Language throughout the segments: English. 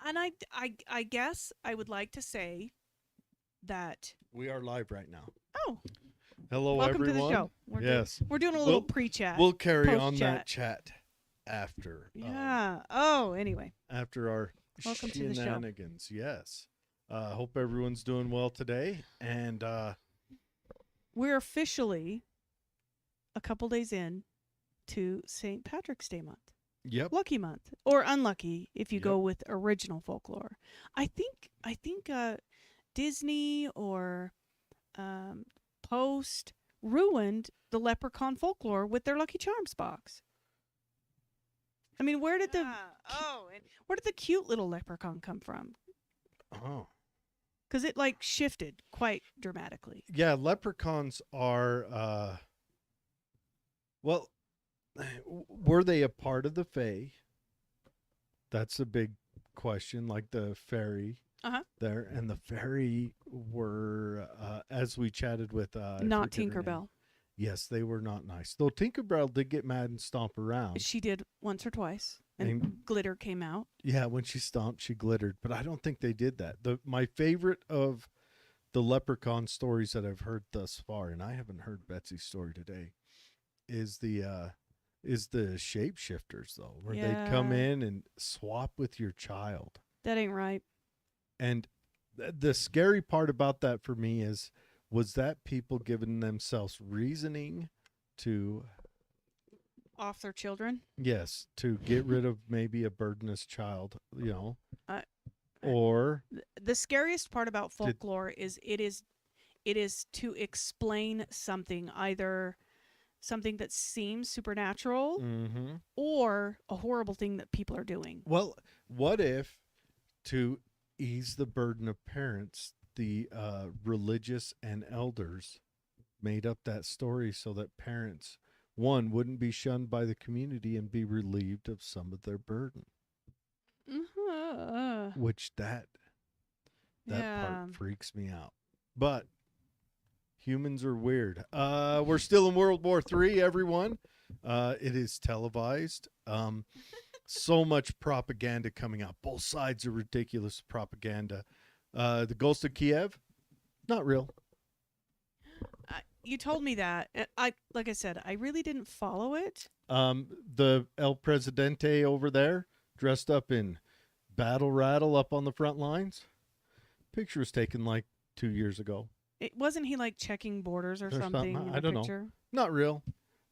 And I guess I would like to say that. We are live right now. Oh, Hello, welcome to the everyone. show. We're Yes, we're doing a little we'll pre-chat, we'll carry on that post-chat. chat after Yeah. Oh, anyway, after our welcome to the show. shenanigans. Yes. Hope everyone's doing well today. And We're officially a couple days in to St. Patrick's Day month. yep, Lucky month or unlucky if you Yep. go with original folklore. I think Disney or Post ruined the leprechaun folklore with their Lucky Charms box. I mean, where did where did the cute little leprechaun come from? oh Because it like shifted quite dramatically. yeah, leprechauns are well, were they a part of the Fae? That's a big question. Like the fairy there, and the fairy were as we chatted with Not Tinkerbell. Yes, they were not nice. Though Tinkerbell did get mad and stomp around. She did once or twice, and glitter came out. Yeah, when she stomped, she glittered. But I don't think they did that. My favorite of the leprechaun stories that I've heard thus far, and I haven't heard Betsy's story today, is the shapeshifters though, where they come in and swap with your child. That ain't right. And the scary part about that for me was that people giving themselves reasoning to Off their children. yes, to get rid of maybe a burdenous child, Uh, or The scariest part about folklore is it is to explain something, either something that seems supernatural or a horrible thing that people are doing. well, what if to ease the burden of parents, the religious and elders made up that story so that parents, one, wouldn't be shunned by the community and be relieved of some of their burden. Which that part freaks me out. But humans are weird. We're still in World War III, everyone. It is televised. So much propaganda coming out. Both sides are ridiculous propaganda. The Ghost of Kiev, not real. You told me that. Like I said, I really didn't follow it. The El Presidente over there, dressed up in battle rattle up on the front lines. Picture was taken like 2 years ago. Wasn't he like checking borders or something? I don't know. Not real.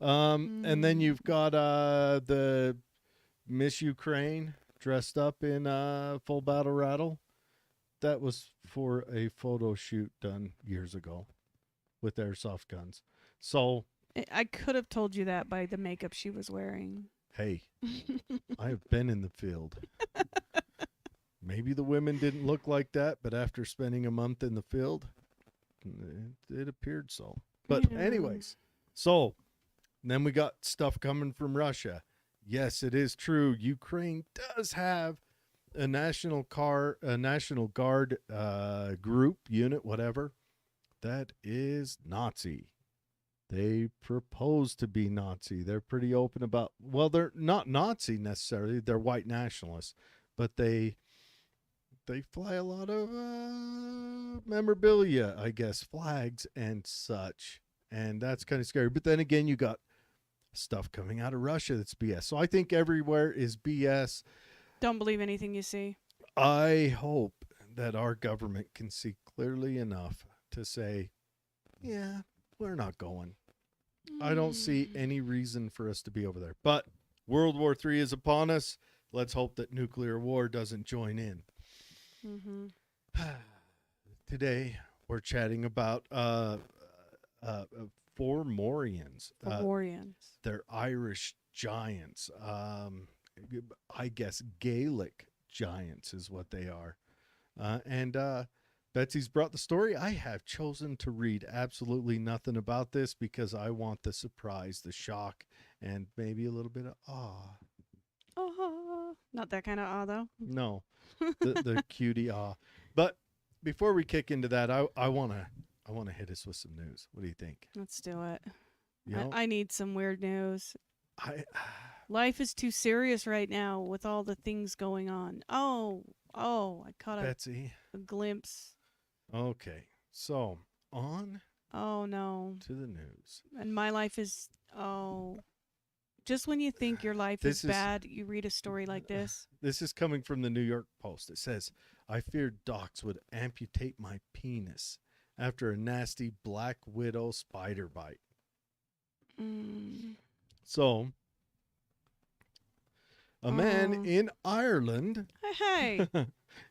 And then you've got the Miss Ukraine dressed up in full battle rattle. That was for a photo shoot done years ago with airsoft guns. So I could have told you that by the makeup she was wearing. Hey, I have been in the field. Maybe the women didn't look like that, but after spending a month in the field, it appeared so. But anyways, so then we got stuff coming from Russia. Yes, it is true. Ukraine does have a National Guard group, unit, whatever. That is Nazi. They propose to be Nazi. They're pretty open about, well, they're not Nazi necessarily. They're white nationalists, but they fly a lot of memorabilia, I guess, flags and such. And that's kind of scary. But then again, you got stuff coming out of Russia that's BS. So I think everywhere is BS. Don't believe anything you see. I hope that our government can see clearly enough to say, yeah, we're not going. I don't see any reason for us to be over there. But World War III is upon us. Let's hope that nuclear war doesn't join in. Today, we're chatting about Formorians. They're Irish giants. I guess Gaelic giants is what they are. And Betsy's brought the story. I have chosen to read absolutely nothing about this because I want the surprise, the shock, and maybe a little bit of awe. Not that kind of awe, though. No, the cutie awe. But before we kick into that, I wanna hit us with some news. What do you think? Let's do it. You know, I need some weird news. Life is too serious right now with all the things going on. I caught Betsy. a glimpse. Okay. So, on Oh no. to the news. And my life is just when you think your life is bad, you read a story like this. This is coming from the New York Post. It says, I feared docs would amputate my penis after a nasty black widow spider bite. So, a man in Ireland. Hey.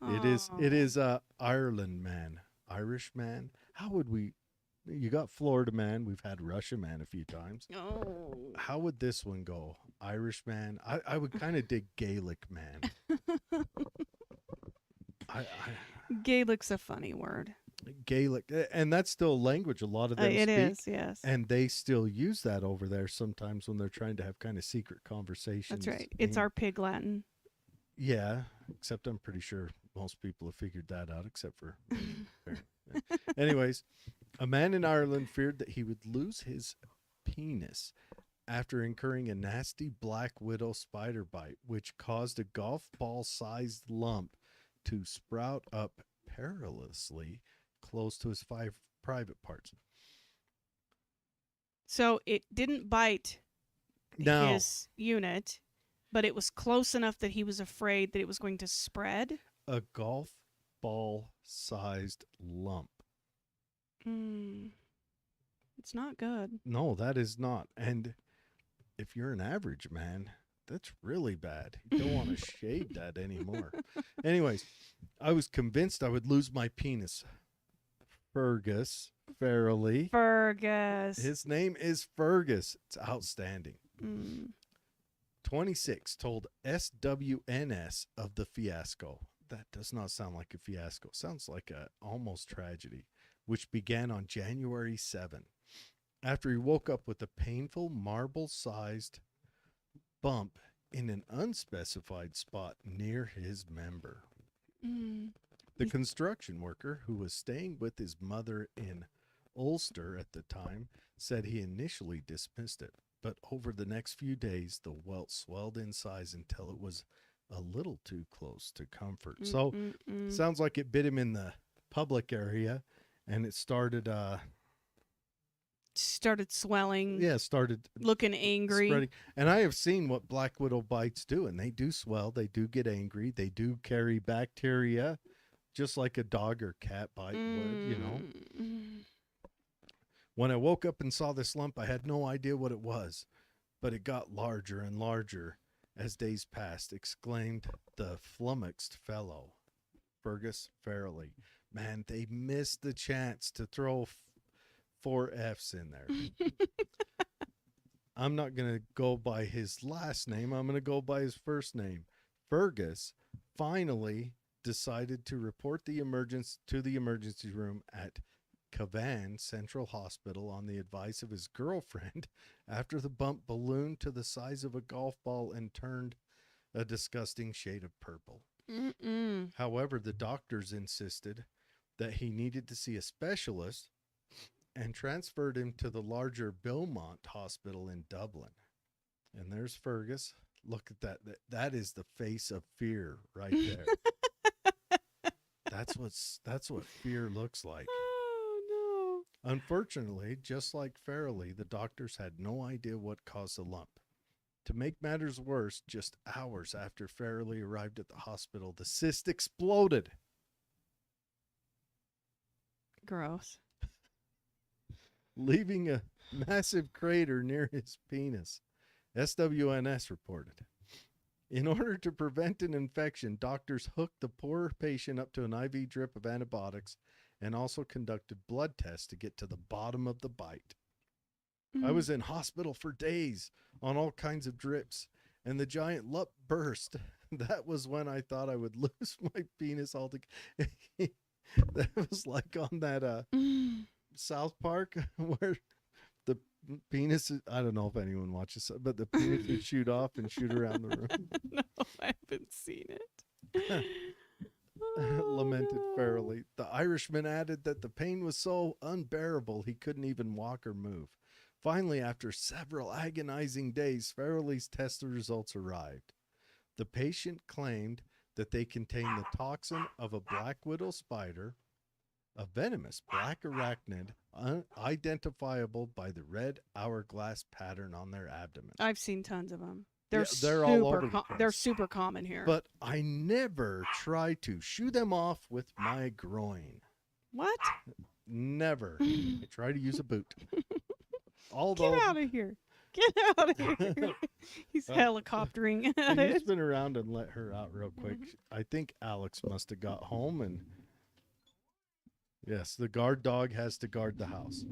It is a Ireland man, Irish man. How would we? You got Florida man. We've had Russia man a few times. Oh. How would this one go? Irish man. I would kind of dig Gaelic man. Gaelic's a funny word. Gaelic, and that's still a language a lot of them speak. It is, yes. And they still use that over there sometimes when they're trying to have kind of secret conversations. That's right. It's our pig Latin. Yeah, except I'm pretty sure most people have figured that out, except for. Anyways, a man in Ireland feared that he would lose his penis after incurring a nasty black widow spider bite, which caused a golf ball-sized lump to sprout up perilously close to his 5 private parts. So it didn't bite his unit, but it was close enough that he was afraid that it was going to spread. A golf ball-sized lump. It's not good. No, that is not. And if you're an average man, that's really bad. You don't want to shave that anymore. Anyways, I was convinced I would lose my penis. Fergus Farrelly. Fergus. His name is Fergus. It's outstanding. 26 told SWNS of the fiasco. That does not sound like a fiasco. Sounds like a almost tragedy, which began on January 7. After he woke up with a painful marble-sized bump in an unspecified spot near his member. The construction worker, who was staying with his mother in Ulster at the time, said he initially dismissed it, but over the next few days, the welt swelled in size until it was a little too close to comfort. So, sounds like it bit him in the public area, and it started swelling. Yeah, started looking angry. Spreading. And I have seen what black widow bites do, and they do swell. They do get angry. They do carry bacteria, just like a dog or cat bite would, you know. When I woke up and saw this lump, I had no idea what it was, but it got larger and larger as days passed, exclaimed the flummoxed fellow, Fergus Farrelly. Man, they missed the chance to throw 4 F's in there. I'm not going to go by his last name. I'm going to go by his first name. Fergus finally decided to report the emergency room at Cavan Central Hospital on the advice of his girlfriend after the bump ballooned to the size of a golf ball and turned a disgusting shade of purple. However, the doctors insisted that he needed to see a specialist and transferred him to the larger Beaumont Hospital in Dublin. And there's Fergus. Look at that. That is the face of fear right there. That's what fear looks like. Oh, no. Unfortunately, just like Farrelly, the doctors had no idea what caused the lump. To make matters worse, just hours after Farrelly arrived at the hospital, the cyst exploded. Gross. Leaving a massive crater near his penis, SWNS reported. In order to prevent an infection, doctors hooked the poor patient up to an IV drip of antibiotics and also conducted blood tests to get to the bottom of the bite. I was in hospital for days on all kinds of drips, and the giant lump burst. That was when I thought I would lose my penis altogether. That was like on that South Park where the penis, I don't know if anyone watches, but the penis would shoot off and shoot around the room. No, I haven't seen it. Lamented Farrelly. The Irishman added that the pain was so unbearable he couldn't even walk or move. Finally, after several agonizing days, Farrelly's test results arrived. The patient claimed that they contained the toxin of a black widow spider, a venomous black arachnid identifiable by the red hourglass pattern on their abdomen. I've seen tons of them. They're all over the place. They're super common here. But I never try to shoo them off with my groin. What? Never. I try to use a boot. Although, Get out of here. Get out of here. He's helicoptering at can you it. spin around and let her out real quick? I think Alex must have got home and... Yes, the guard dog has to guard the house.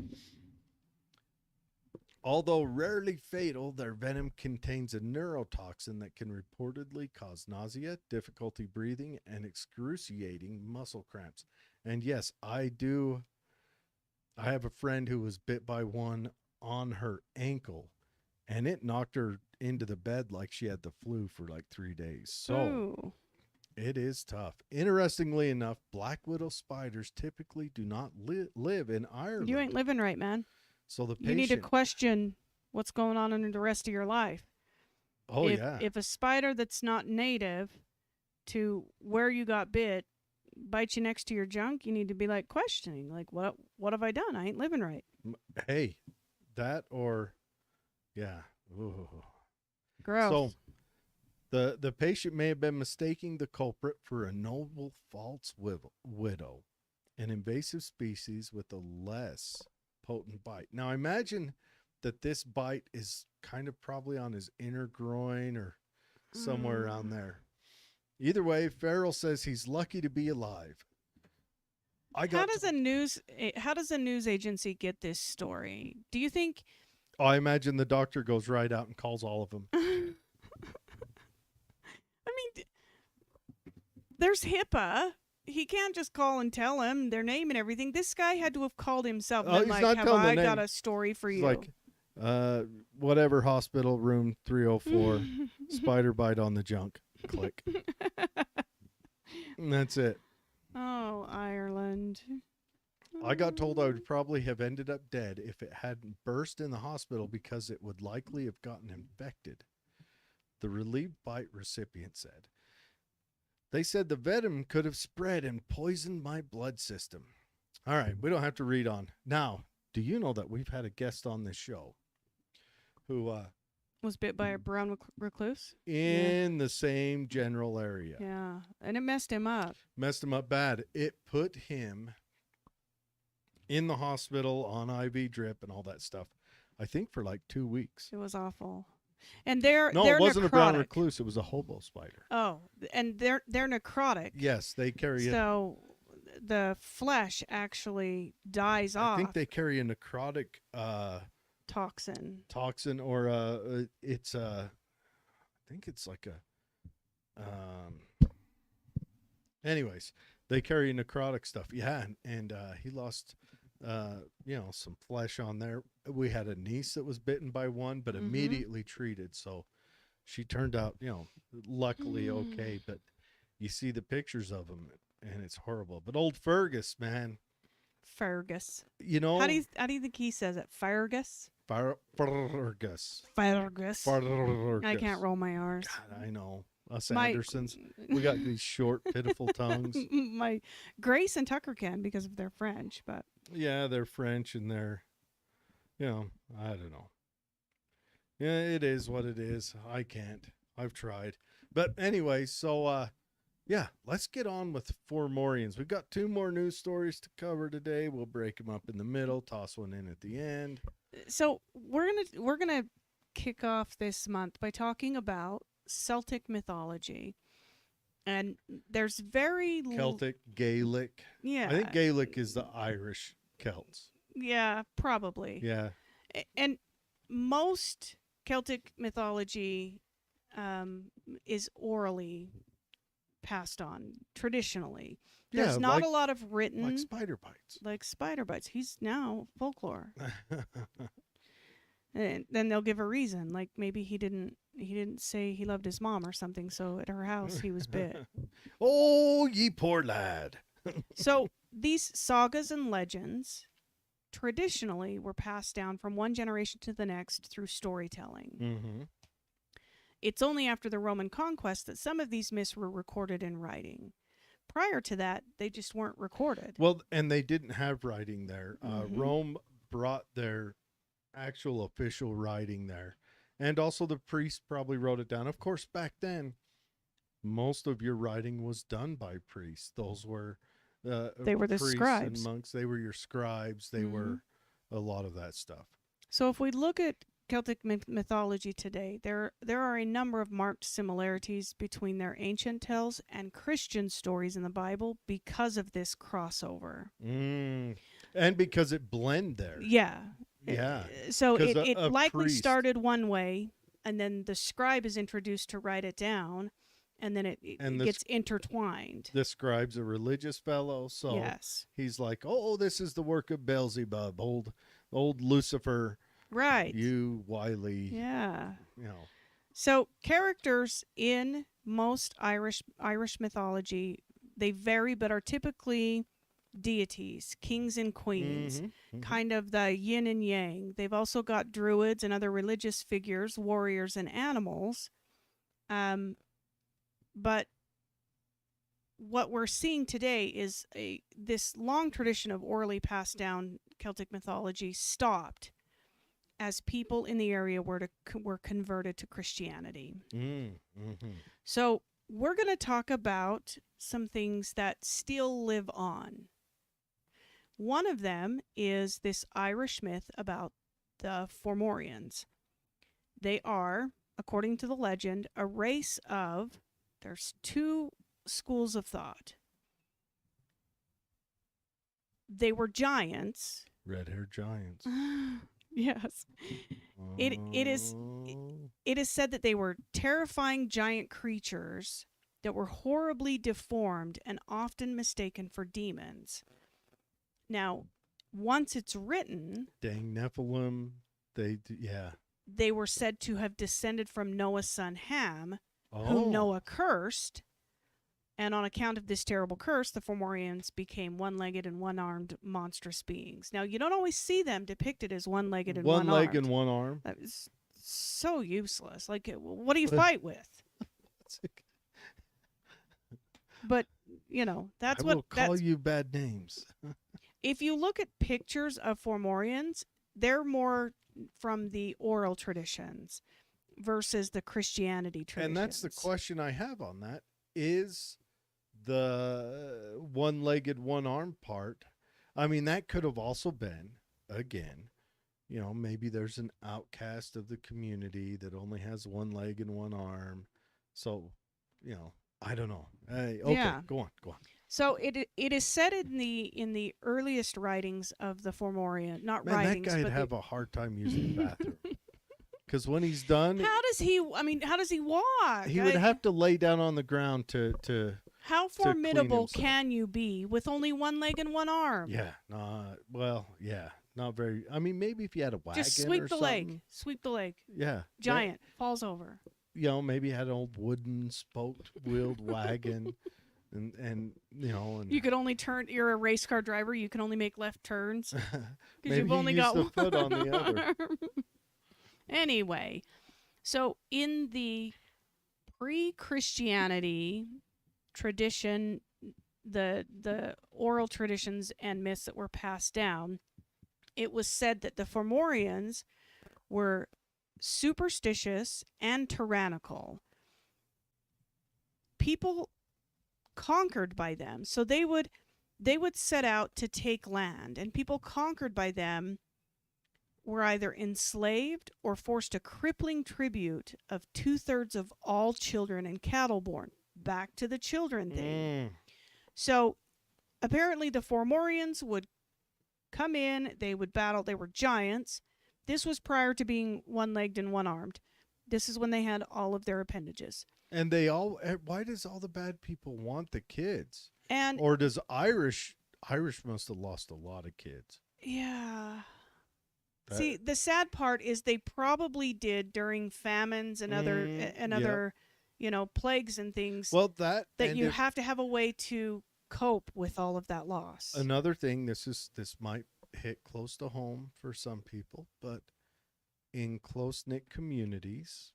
Although rarely fatal, their venom contains a neurotoxin that can reportedly cause nausea, difficulty breathing, and excruciating muscle cramps. And yes, I have a friend who was bit by one on her ankle, and it knocked her into the bed like she had the flu for like 3 days. So Ooh. it is tough. Interestingly enough, black widow spiders typically do not live in Ireland. You ain't living right, man. So the patient, You need to question what's going on in the rest of your life. If a spider that's not native to where you got bit bites you next to your junk, you need to be like questioning, like, what have I done? I ain't living right. Hey, that or, yeah. Ooh. Gross. So the patient may have been mistaking the culprit for a noble false widow, an invasive species with a less potent bite. Now imagine that this bite is kind of probably on his inner groin or somewhere around there. Either way, Farrell says he's lucky to be alive. How does a news agency get this story? Do you think? Oh, I imagine the doctor goes right out and calls all of them. I mean, there's HIPAA. He can't just call and tell him their name and everything. This guy had to have called himself and been like, have I got a story for you? Like, whatever hospital, room 304, spider bite on the junk. Click. And that's it. Oh, Ireland. I got told I would probably have ended up dead if it hadn't burst in the hospital because it would likely have gotten infected. The relieved bite recipient said. They said the venom could have spread and poisoned my blood system. All right, we don't have to read on. Now, do you know that we've had a guest on this show who was bit by a brown recluse? In the same general area. Yeah, and it messed him up. Messed him up bad. It put him in the hospital on IV drip and all that stuff, I think for like 2 weeks. It was awful. And they're it wasn't necrotic. A brown recluse. It was a hobo spider. Oh, and they're necrotic. Yes, they carry So the flesh actually dies off. I think they carry a necrotic toxin or I think it's like a anyways, they carry necrotic stuff. Yeah, and he lost some flesh on there. We had a niece that was bitten by one, but immediately treated. So she turned out, luckily okay. But you see the pictures of him, and it's horrible. But old Fergus, man. Fergus. How do you think he says it? Fergus. Fergus. Fergus. I can't roll my R's. God, I know. Us Andersons, we got these short, pitiful tongues. My Grace and Tucker can because of their French, but yeah, they're French and they're, I don't know. Yeah, it is what it is. I can't. I've tried, but anyway, so yeah, let's get on with Formorians. We've got 2 more news stories to cover today. We'll break them up in the middle, toss one in at the end. So we're gonna kick off this month by talking about Celtic mythology, and there's very Celtic, Gaelic. Yeah, I think Gaelic is the Irish Celts. Yeah, probably. Yeah, and most Celtic mythology is orally passed on traditionally. There's not a lot of written, like spider bites. Like spider bites. He's now folklore. And then they'll give a reason, like maybe he didn't say he loved his mom or something, so at her house he was bit. Oh, ye poor lad. So these sagas and legends traditionally were passed down from one generation to the next through storytelling. Mm-hmm. It's only after the Roman conquest that some of these myths were recorded in writing. Prior to that, they just weren't recorded. Well, and they didn't have writing there. Mhm. Rome brought their actual official writing there. And also the priests probably wrote it down. Of course, back then, most of your writing was done by priests. Those were They were the priests scribes. and monks. They were your scribes. They were a lot of that stuff. So if we look at Celtic mythology today, there are a number of marked similarities between their ancient tales and Christian stories in the Bible because of this crossover. And because it blend there. Yeah. Yeah. So 'Cause it a likely priest- started one way, and then the scribe is introduced to write it down, and then it And the gets intertwined. The scribe's a religious fellow, so Yes. he's like, "Oh, this is the work of Beelzebub, old Lucifer, Right. you wily, Yeah. you know." So characters in most Irish mythology, they vary but are typically deities, kings and queens, kind of the yin and yang. They've also got druids and other religious figures, warriors and animals. But what we're seeing today is this long tradition of orally passed down Celtic mythology stopped as people in the area were converted to Christianity. So we're going to talk about some things that still live on. One of them is this Irish myth about the Formorians. They are, according to the legend, a race of, there's two schools of thought. They were giants. Red-haired giants. Yes. It is said that they were terrifying giant creatures that were horribly deformed and often mistaken for demons. Now, once it's written, dang Nephilim, they were said to have descended from Noah's son Ham, Oh. whom Noah cursed. And on account of this terrible curse, the Formorians became one-legged and one-armed monstrous beings. Now, you don't always see them depicted as one-legged and one-armed. One leg and one arm. That is so useless. Like, what do you fight with? But, you know, that's I will call you bad names. If you look at pictures of Formorians, they're more from the oral traditions versus the Christianity traditions. And that's the question I have on that. Is the one-legged, one-armed part, I mean, that could have also been, again, you know, maybe there's an outcast of the community that only has one leg and one arm. So, you know, I don't know. Okay, yeah. Go on. So it is said in the earliest writings of the Formorian, not Man, writings, that guy'd but have a hard time using the bathroom. Because when he's done, how does he walk? he would have to lay down on the ground to How clean formidable himself. can you be with only one leg and one arm? Yeah, not very. I mean, maybe if you had a wagon Just sweep or the something. leg. Sweep the leg. Yeah, Giant falls over. You know, maybe you had an old wooden spoked wheeled wagon, and you know, and You could only turn. You're a race car driver. You can only make left turns because maybe you've only got the one foot on the other. arm. Anyway, so in the pre-Christianity tradition, the oral traditions and myths that were passed down, it was said that the Formorians were superstitious and tyrannical. People conquered by them, so they would set out to take land, and people conquered by them were either enslaved or forced a crippling tribute of 2/3 of all children and cattle born. Back to the children thing. So apparently the Formorians would come in, they would battle, they were giants. This was prior to being one-legged and one-armed. This is when they had all of their appendages. And why does all the bad people want the kids? And Or does Irish must have lost a lot of kids. yeah. See, the sad part is they probably did during famines and other you know, plagues and things. Well, that you have to have a way to cope with all of that loss. Another thing, this might hit close to home for some people, but in close-knit communities,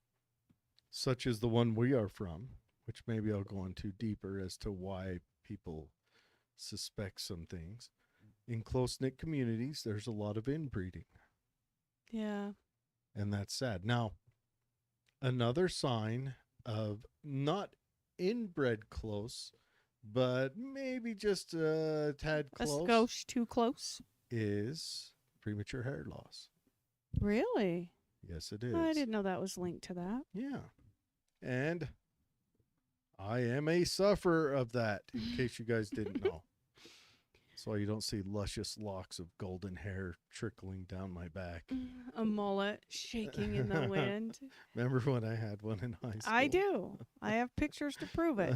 such as the one we are from, which maybe I'll go into deeper as to why people suspect some things. In close-knit communities, there's a lot of inbreeding. Yeah. And that's sad. Now, another sign of not inbred close, but maybe just a tad A close, skosh too close. is premature hair loss. Really? Yes, it is. I didn't know that was linked to that. Yeah. And I am a sufferer of that, in case you guys didn't know. So you don't see luscious locks of golden hair trickling down my back. A mullet shaking in the wind. Remember when I had one in high school? I do. I have pictures to prove it.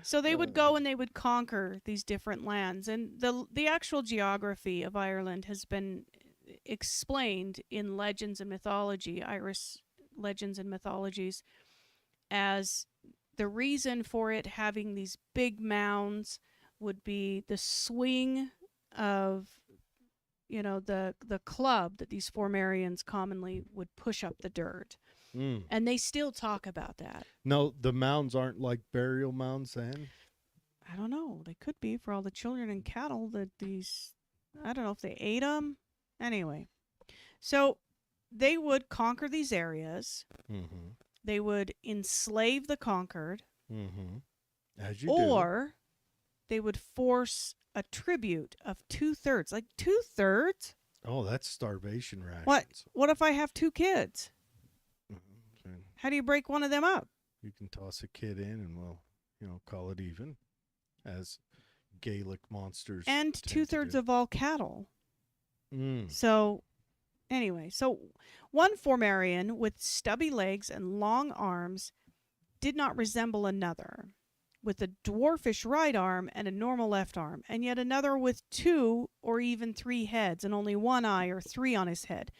So they would go and they would conquer these different lands. And the actual geography of Ireland has been explained in legends and mythology, Irish legends and mythologies, as the reason for it having these big mounds would be the swing of, the club that these Formorians commonly would push up the dirt. Mm. And they still talk about that. No, the mounds aren't like burial mounds then? I don't know. They could be for all the children and cattle that I don't know if they ate them. Anyway, so they would conquer these areas. Mm-hmm. They would enslave the conquered. Mm-hmm. As you or they would force a tribute of 2/3. Like 2/3? Oh, that's starvation rations. What if I have 2 kids? Mm-hmm. How do you break one of them up? You can toss a kid in and we'll, call it even, as Gaelic monsters. And 2/3 of all cattle. Mm. So, anyway, one Formorian with stubby legs and long arms did not resemble another, with a dwarfish right arm and a normal left arm, and yet another with 2 or even 3 heads and only 1 eye or 3 on his head.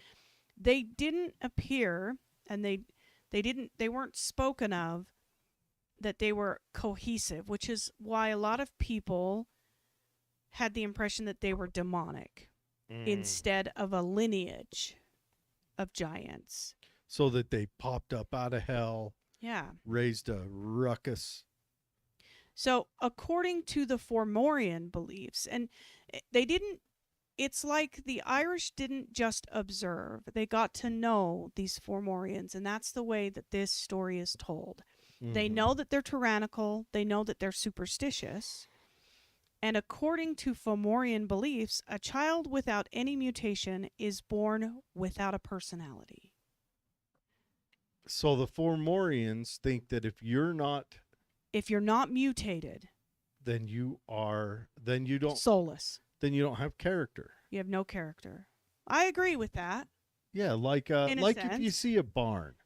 They didn't appear, and they weren't spoken of, that they were cohesive, which is why a lot of people had the impression that they were demonic instead of a lineage of giants. So that they popped up out of hell. Yeah. Raised a ruckus. So according to the Formorian beliefs, and it's like the Irish didn't just observe. They got to know these Formorians, and that's the way that this story is told. Mm-hmm. They know that they're tyrannical. They know that they're superstitious. And according to Formorian beliefs, a child without any mutation is born without a personality. So the Formorians think that if you're not mutated, then you don't soulless. Then you don't have character. You have no character. I agree with that. Yeah, like if you see a barn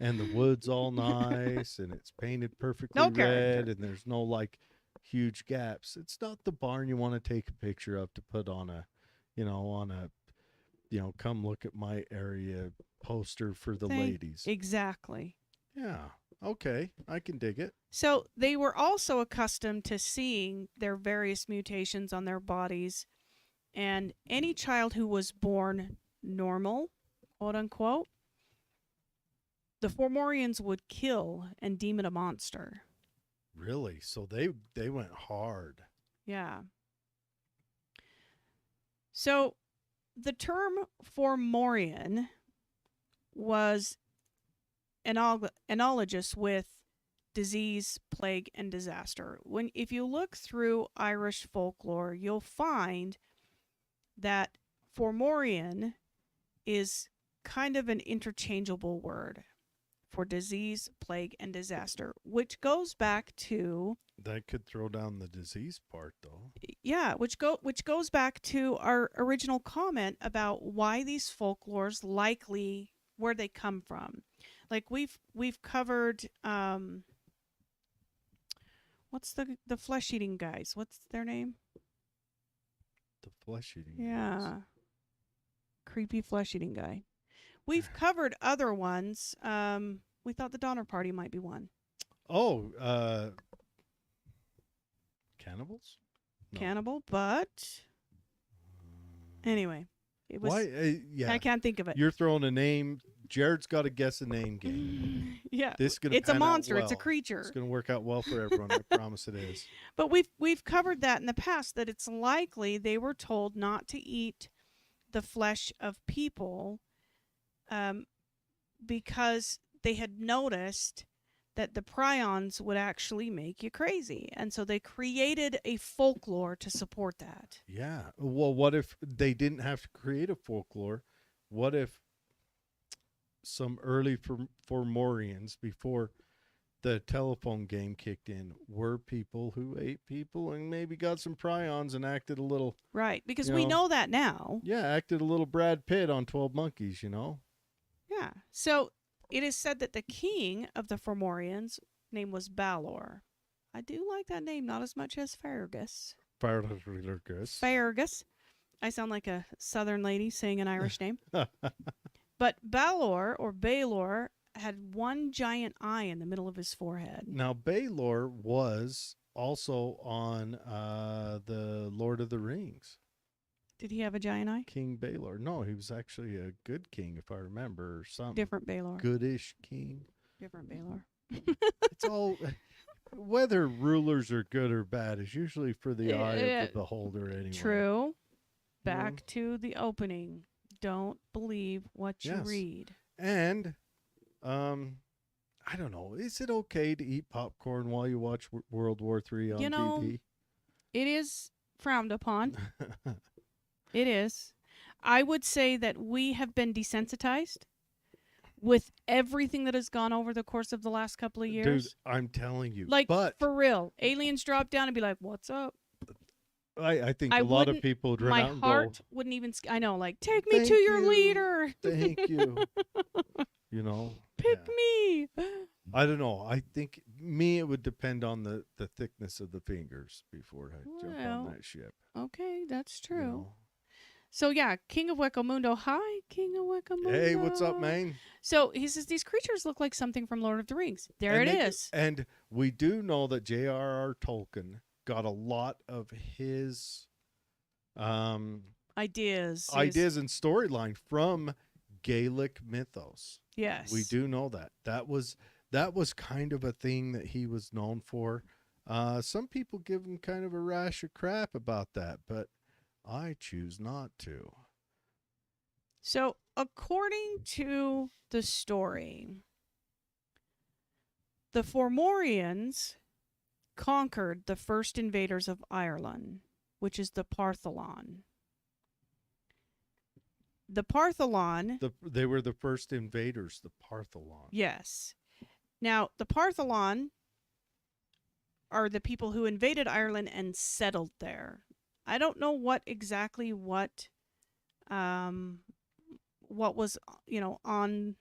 and the wood's all nice and it's painted perfectly red and there's no huge gaps. It's not the barn you want to take a picture of to put on a come look at my area poster for the ladies. Exactly. Yeah. Okay. I can dig it. So they were also accustomed to seeing their various mutations on their bodies, and any child who was born normal, quote unquote, the Formorians would kill and deem it a monster. Really? So they went hard. Yeah. So the term Formorian was analogous with disease, plague, and disaster. If you look through Irish folklore, you'll find that Formorian is kind of an interchangeable word for disease, plague, and disaster, which goes back to... That could throw down the disease part, though. Yeah, which goes back to our original comment about why these folklores likely where they come from. Like we've covered what's the flesh-eating guys? What's their name? The flesh-eating guys. Creepy flesh-eating guy. We've covered other ones. We thought the Donner Party might be one. Oh, cannibals? No. Cannibal, but Anyway, it was. Why? Yeah. I can't think of it. You're throwing a name. Jared's got to guess a name game. Yeah. This is gonna It's a pan out monster. It's a well. creature. It's going to work out well for everyone. I promise it is. But we've covered that in the past, that it's likely they were told not to eat the flesh of people because they had noticed that the prions would actually make you crazy. And so they created a folklore to support that. Yeah. Well, what if they didn't have to create a folklore? What if some early Formorians, before the telephone game kicked in, were people who ate people and maybe got some prions and acted a little... Right, because we know that now. Yeah, acted a little Brad Pitt on 12 Monkeys, you know? Yeah. So it is said that the king of the Formorians' name was Balor. I do like that name, not as much as Fergus. Fergus. I sound like a southern lady saying an Irish name. But Balor, or Balor, had one giant eye in the middle of his forehead. Now, Balor was also on the Lord of the Rings. Did he have a giant eye? King Balor. No, he was actually a good king, if I remember, or something. Different Balor. Goodish king. Different Balor. It's all... Whether rulers are good or bad is usually for the eye of the beholder anyway. True. Back to the opening. Don't believe what you read. And, I don't know. Is it okay to eat popcorn while you watch World War III on TV? It is frowned upon. It is. I would say that we have been desensitized with everything that has gone over the course of the last couple of years. Dude, I'm telling you. Like, but for real. Aliens drop down and be like, what's up? I think a lot of people would run out and my heart go, wouldn't even... I know, like, take me to your leader. Thank you. You know? Pick me. I don't know. I think it would depend on the thickness of the fingers before I jump on that ship. Okay, that's true. You know? So, yeah, King of Wekamundo. Hi, King of Wekamundo. Hey, what's up, man? So, he says these creatures look like something from Lord of the Rings. There it is. And we do know that J.R.R. Tolkien got a lot of his ideas and storyline from Gaelic mythos. Yes. We do know that. That was kind of a thing that he was known for. Some people give him kind of a rash of crap about that, but I choose not to. So, according to the story, the Formorians conquered the first invaders of Ireland, which is the Partholon. The Partholon... They were the first invaders, the Partholon. Yes. Now, the Partholon are the people who invaded Ireland and settled there. I don't know what was, on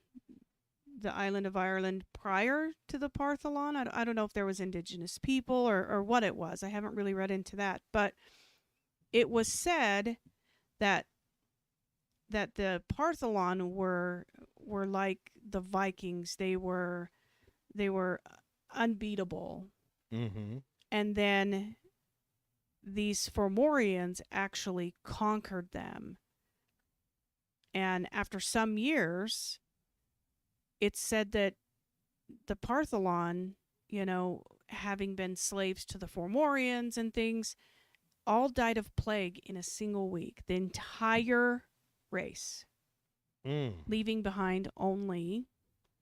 the island of Ireland prior to the Partholon. I don't know if there was indigenous people or what it was. I haven't really read into that. But it was said that the Partholon were like the Vikings. They were unbeatable. Mm-hmm. And then these Formorians actually conquered them. And after some years, it's said that the Partholon, having been slaves to the Formorians and things, all died of plague in a single week. The entire race. Leaving behind only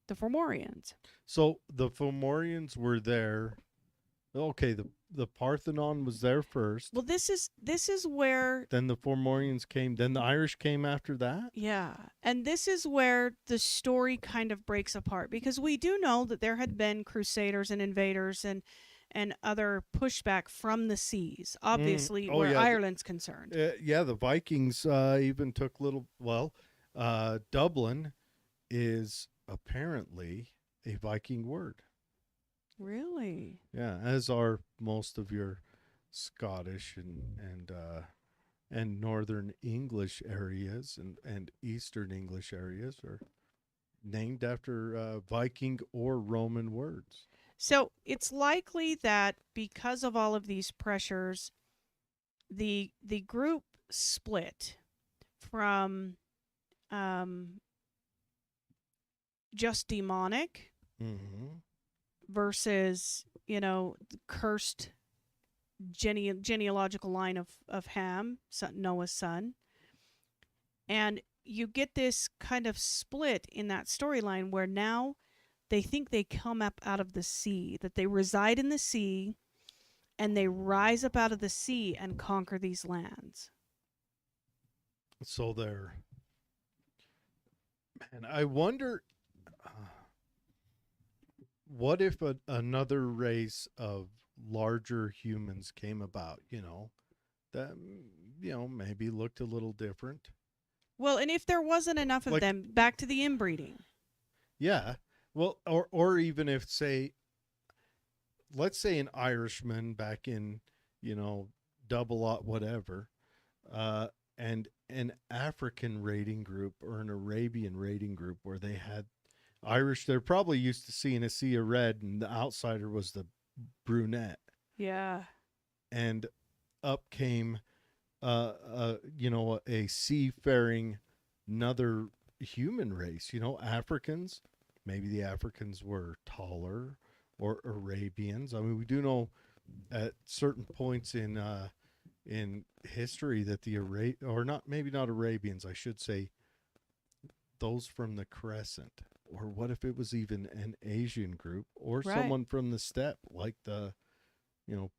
the Formorians. So the Formorians were there. Okay, the Parthenon was there first. Well, this is where... Then the Formorians came. Then the Irish came after that? Yeah. And this is where the story kind of breaks apart. Because we do know that there had been crusaders and invaders and other pushback from the seas, obviously, where Ireland's concerned. The Vikings even took Dublin is apparently a Viking word. Really? Yeah, as are most of your Scottish and Northern English areas and Eastern English areas are named after Viking or Roman words. So it's likely that because of all of these pressures, the group split. from um, just demonic Mm-hmm. versus, cursed genealogical line of Ham, Noah's son. And you get this kind of split in that storyline where now they think they come up out of the sea, that they reside in the sea, and they rise up out of the sea and conquer these lands. So they're, man, I wonder, what if another race of larger humans came about, that, maybe looked a little different. Well, and if there wasn't enough of Like, them, back to the inbreeding. yeah. Well, or even if, say, let's say an Irishman back in, double aught whatever, and an African raiding group or an Arabian raiding group where they had Irish, they're probably used to seeing a sea of red, and the outsider was the brunette. Yeah. And up came, a seafaring, another human race, Africans. Maybe the Africans were taller, or Arabians. I mean, we do know at certain points in history that not Arabians, I should say, those from the Crescent, or what if it was even an Asian group, or Right. someone from the steppe, like the,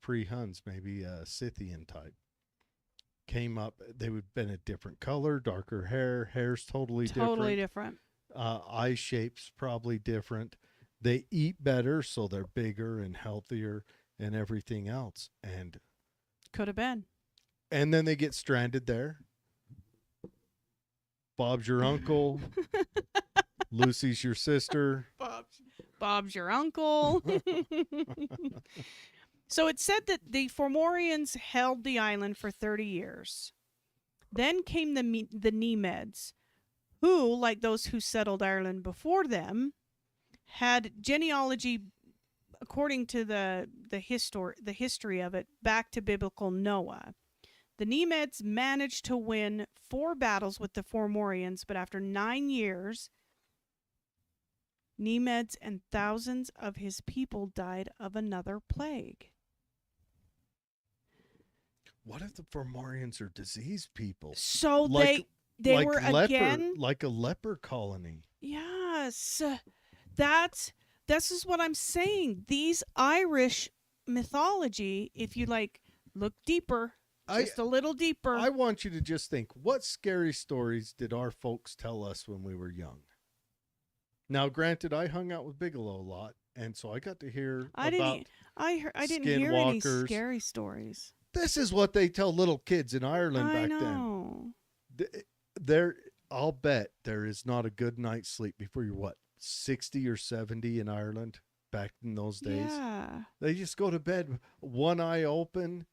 pre-Huns, maybe a Scythian type, came up. They would have been a different color, darker hair's totally different. eye shapes probably different. They eat better, so they're bigger and healthier and everything else. And Could have been. then they get stranded there. Bob's your uncle. Lucy's your sister. Bob's your uncle. So it said that the Formorians held the island for 30 years. Then came the Nemeds, who, like those who settled Ireland before them, had genealogy, according to the history of it, back to biblical Noah. The Nemeds managed to win 4 battles with the Formorians, but after 9 years, Nemeds and thousands of his people died of another plague. What if the Formorians are disease people? So they were again like a leper colony. Yes. This is what I'm saying. These Irish mythology, if you look deeper, just a little deeper. I want you to just think, what scary stories did our folks tell us when we were young? Now, granted, I hung out with Bigelow a lot, and so I got to hear I didn't hear any scary stories. This is what they tell little kids in Ireland back then. I'll bet there is not a good night's sleep before you're 60 or 70 in Ireland back in those days. Yeah. They just go to bed, one eye open,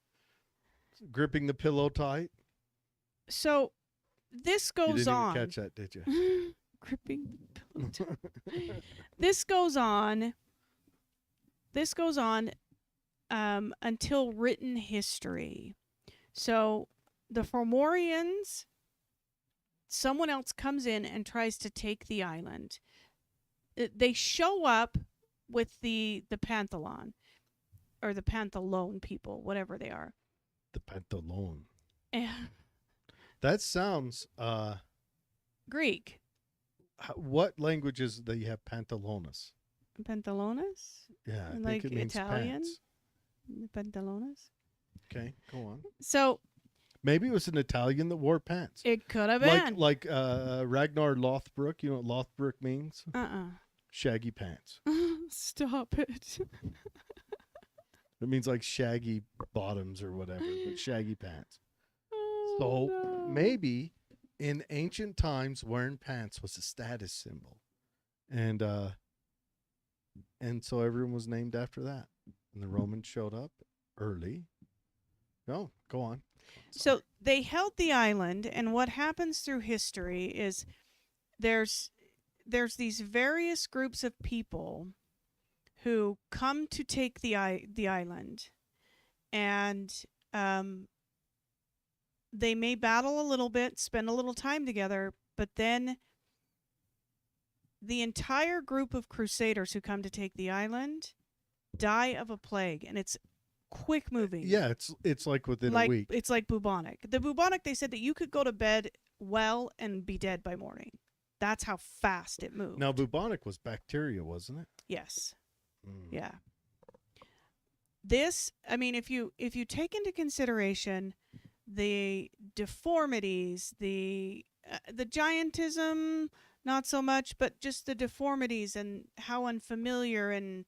gripping the pillow tight. So this goes on. You didn't even catch that, did you? Gripping the pillow tight. This goes on until written history. So the Formorians, someone else comes in and tries to take the island. They show up with the Panthalon, or the Panthalone people, whatever they are. The Panthalone. And that sounds Greek. What languages do you have Pantalones? Pantalones? Yeah, I like think it means Italian. pants. Pantalones. Okay, go on. So maybe it was an Italian that wore pants. It could have been. Like Ragnar Lothbrok. You know what Lothbrok means? Shaggy pants. Stop it. It means like shaggy bottoms or whatever, but shaggy pants. So maybe in ancient times, wearing pants was a status symbol, and so everyone was named after that. And the Romans showed up early. No, go on. So they held the island, and what happens through history is there's these various groups of people who come to take the island, and they may battle a little bit, spend a little time together, but then the entire group of crusaders who come to take the island die of a plague, and it's quick moving. Yeah, it's like within a week. It's like bubonic. The bubonic, they said that you could go to bed well and be dead by morning. That's how fast it moved. Now, bubonic was bacteria, wasn't it? Yes. Yeah. This, I mean, if you take into consideration the deformities, the giantism, not so much, but just the deformities and how unfamiliar and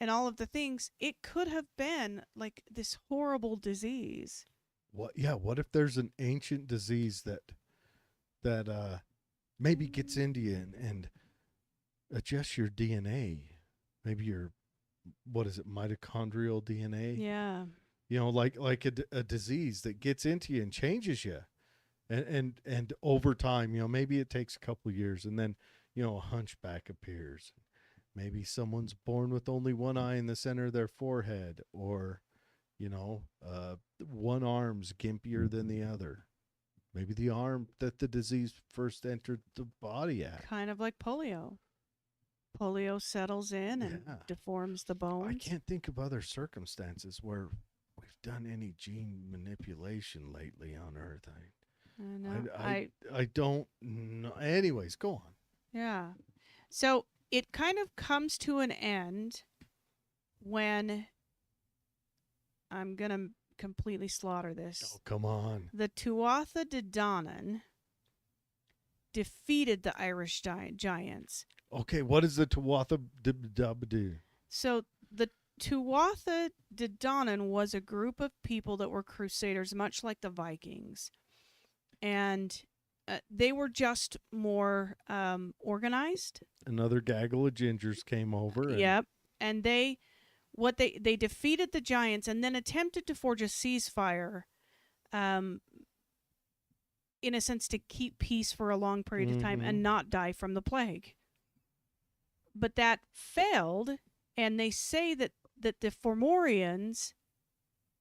all of the things, it could have been like this horrible disease. What? Yeah. What if there's an ancient disease that maybe gets into you and adjusts your DNA? Maybe your, what is it, mitochondrial DNA? Yeah. You know, like a disease that gets into you and changes you, and over time, you know, maybe it takes a couple of years, and then, you know, a hunchback appears. Maybe someone's born with only one eye in the center of their forehead, or, you know, one arm's gimpier than the other. Maybe the arm that the disease first entered the body at. Kind of like polio. Polio settles in and deforms the bones. I can't think of other circumstances where we've done any gene manipulation lately on Earth. I know. I don't know. Anyways, go on. Yeah. So it kind of comes to an end when, I'm going to completely slaughter this. Oh, come on. The Tuatha De Danann defeated the Irish giants. Okay, what is the Tuatha De Danann? So the Tuatha De Danann was a group of people that were crusaders, much like the Vikings. And they were just more organized. Another gaggle of gingers came over. Yep. And they defeated the giants and then attempted to forge a ceasefire, in a sense, to keep peace for a long period of time and not die from the plague. But that failed, and they say that the Formorians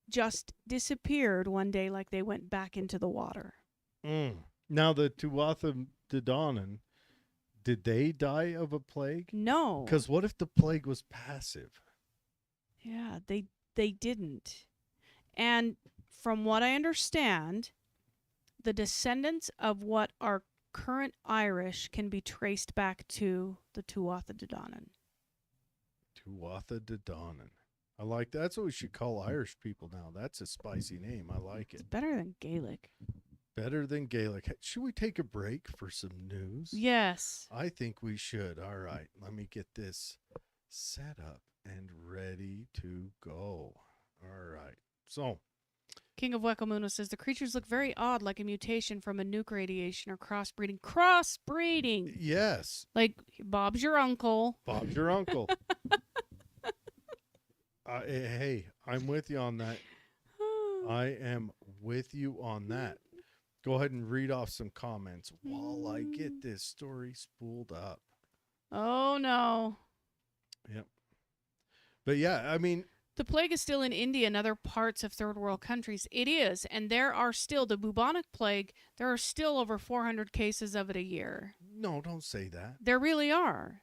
just disappeared one day, like they went back into the water. Now, the Tuatha De Danann, did they die of a plague? No. Because what if the plague was passive? Yeah, they didn't. And from what I understand, the descendants of what are current Irish can be traced back to the Tuatha De Danann. Tuatha De Danann. I like that. That's what we should call Irish people now. That's a spicy name. I like it. It's better than Gaelic. Better than Gaelic. Should we take a break for some news? Yes. I think we should. All right. Let me get this set up and ready to go. All right. So, King of Wekamuno says the creatures look very odd, like a mutation from a nuke radiation or crossbreeding. Crossbreeding! yes. Like, Bob's your uncle. Bob's your uncle. Hey, I'm with you on that. I am with you on that. Go ahead and read off some comments while I get this story spooled up. Oh, no. Yep. But yeah, I mean, the plague is still in India and other parts of third world countries. It is, and there are still, the bubonic plague, there are still over 400 cases of it a year. No, don't say that. There really are.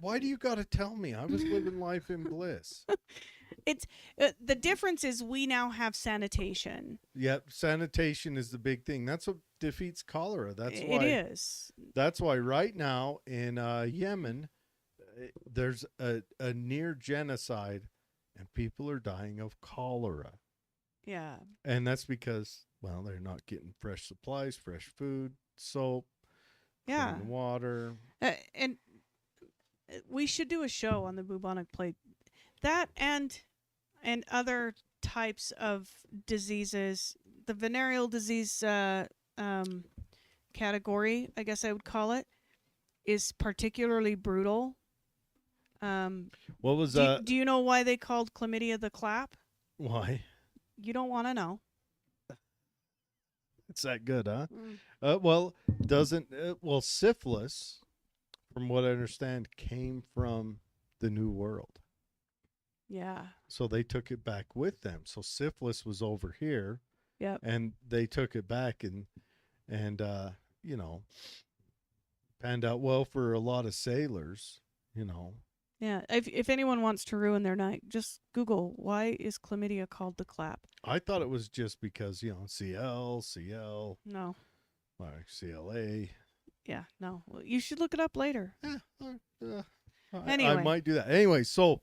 Why do you got to tell me? I was living life in bliss. It's the difference is we now have sanitation. Yep, sanitation is the big thing. That's what defeats cholera. That's why it is. That's why right now in Yemen, there's a near genocide, and people are dying of cholera. Yeah. And that's because, well, they're not getting fresh supplies, fresh food, soap, clean water. And we should do a show on the bubonic plague. That and other types of diseases. The venereal disease category, I guess I would call it, is particularly brutal. What was do you know why they called chlamydia the clap? Why? You don't want to know. It's that good, huh? Well, syphilis, from what I understand, came from the New World. Yeah. So they took it back with them. So syphilis was over here, Yep. And they took it back and you know, panned out well for a lot of sailors, you know. Yeah. If anyone wants to ruin their night, just Google why is chlamydia called the clap. I thought it was just because, you know, CL, No. or CLA. Yeah. No. Well, you should look it up later. I Anyway. might do that. Anyway, so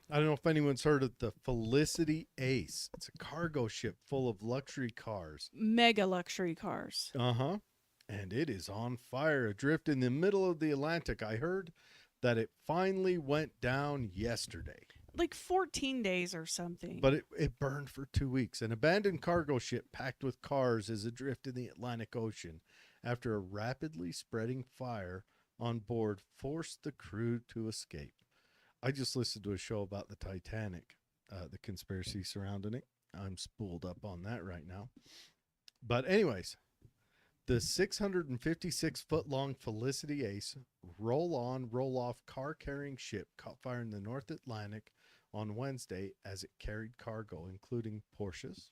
I don't know if anyone's heard of the Felicity Ace. It's a cargo ship full of luxury cars. Mega luxury cars. Uh-huh. And it is on fire, adrift in the middle of the Atlantic. I heard that it finally went down yesterday. Like 14 days or something. But it burned for 2 weeks. An abandoned cargo ship packed with cars is adrift in the Atlantic Ocean after a rapidly spreading fire on board forced the crew to escape. I just listened to a show about the Titanic, the conspiracy surrounding it. I'm spooled up on that right now. But anyways, the 656-foot-long Felicity Ace roll-on, roll-off car-carrying ship caught fire in the North Atlantic on Wednesday as it carried cargo, including Porsches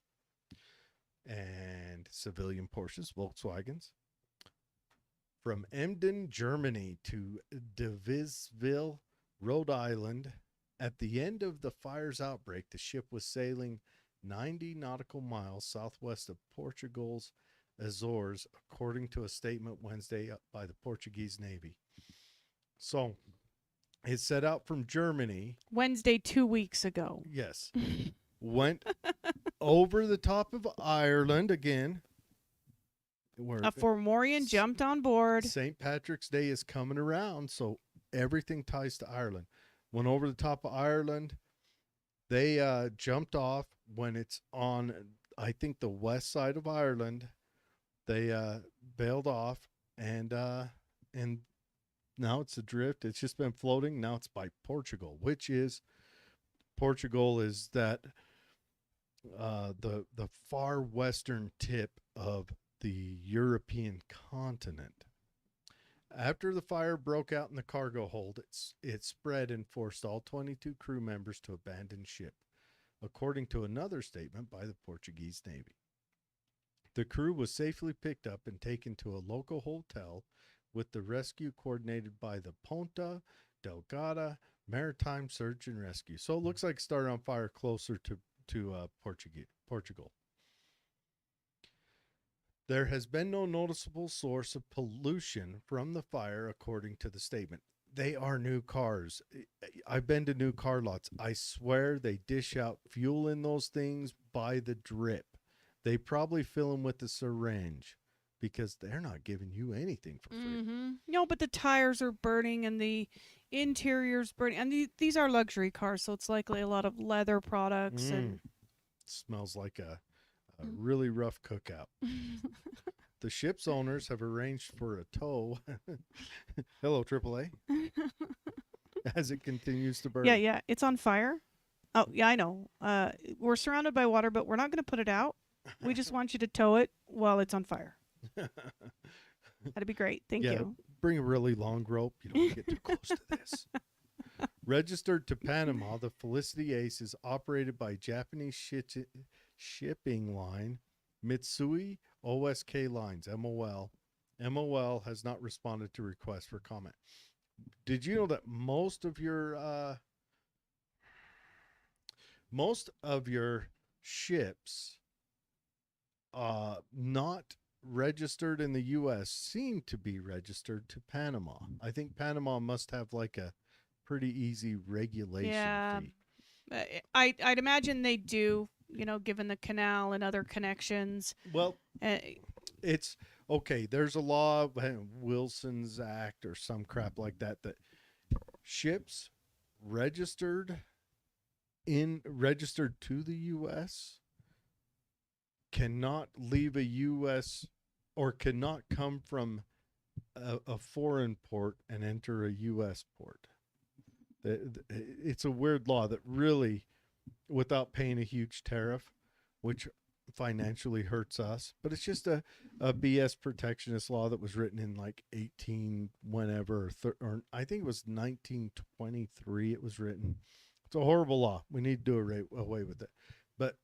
and civilian Porsches, Volkswagens, from Emden, Germany to Devisville, Rhode Island. At the end of the fire's outbreak, the ship was sailing 90 nautical miles southwest of Portugal's Azores, according to a statement Wednesday by the Portuguese Navy. So it set out from Germany. Wednesday 2 weeks ago. Yes. Went over the top of Ireland again. Where A Formorian jumped on board. St. Patrick's Day is coming around, so everything ties to Ireland. Went over the top of Ireland. They jumped off when it's on, I think, the west side of Ireland. They bailed off, and now it's adrift. It's just been floating. Now it's by Portugal, Portugal is that the far western tip of the European continent. After the fire broke out in the cargo hold, it spread and forced all 22 crew members to abandon ship, according to another statement by the Portuguese Navy. The crew was safely picked up and taken to a local hotel, with the rescue coordinated by the Ponta Delgada Maritime Search and Rescue. So it looks like it started on fire closer to Portugal. There has been no noticeable source of pollution from the fire, according to the statement. They are new cars. I've been to new car lots. I swear they dish out fuel in those things by the drip. They probably fill them with a syringe because they're not giving you anything for free. Mm-hmm. No, but the tires are burning and the interior's burning. And these are luxury cars, so it's likely a lot of leather products. And smells like a really rough cookout. The ship's owners have arranged for a tow. Hello, AAA. As it continues to burn. Yeah. It's on fire. Oh, yeah, I know. We're surrounded by water, but we're not going to put it out. We just want you to tow it while it's on fire. That'd be great. Thank you. Bring a really long rope. You don't want to get too close to this. Registered to Panama, the Felicity Ace is operated by Japanese shipping line Mitsui OSK Lines, MOL. MOL has not responded to requests for comment. Did you know that most of your ships not registered in the U.S. seem to be registered to Panama? I think Panama must have like a pretty easy regulation fee. I'd imagine they do, given the canal and other connections. Well, it's okay. There's a law, Wilson's Act or some crap like that ships registered to the U.S. cannot leave a U.S. or cannot come from a foreign port and enter a U.S. port. It's a weird law that really, without paying a huge tariff, which financially hurts us, but it's just a BS protectionist law that was written in like 18 whenever, or I think it was 1923 it was written. It's a horrible law. We need to do away with it. But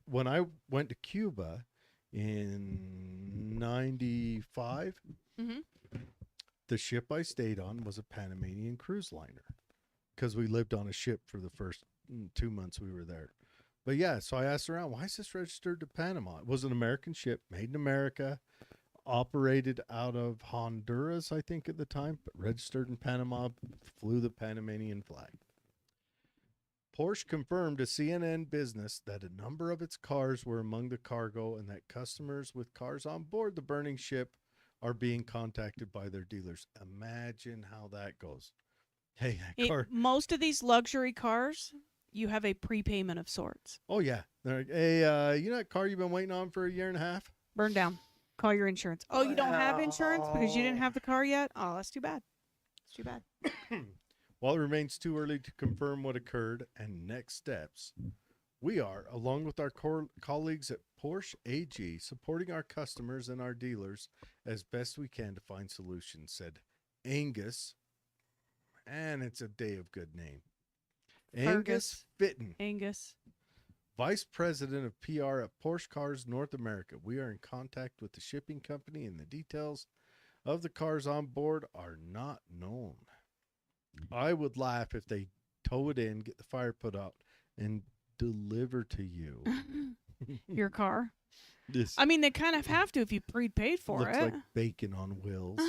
when I went to Cuba in 95, Mm-hmm. the ship I stayed on was a Panamanian cruise liner because we lived on a ship for the first 2 months we were there. But yeah, so I asked around, why is this registered to Panama? It was an American ship made in America, operated out of Honduras, I think, at the time, but registered in Panama, flew the Panamanian flag. Porsche confirmed to CNN Business that a number of its cars were among the cargo and that customers with cars on board the burning ship are being contacted by their dealers. Imagine how that goes. Hey, that car. Most of these luxury cars, you have a prepayment of sorts. Oh, yeah. They're like, hey, you know that car you've been waiting on for a year and a half? Burn down. Call your insurance. Oh, you don't have insurance because you didn't have the car yet? Oh, that's too bad. It's too bad. While it remains too early to confirm what occurred and next steps, we are, along with our colleagues at Porsche AG, supporting our customers and our dealers as best we can to find solutions, said Angus. And it's a day of good name. Angus Fitton. Angus. Vice President of PR at Porsche Cars North America. We are in contact with the shipping company and the details of the cars on board are not known. I would laugh if they tow it in, get the fire put out, and deliver to you. Your car? This I mean, they kind of have to if you prepaid for looks it. like bacon on wheels.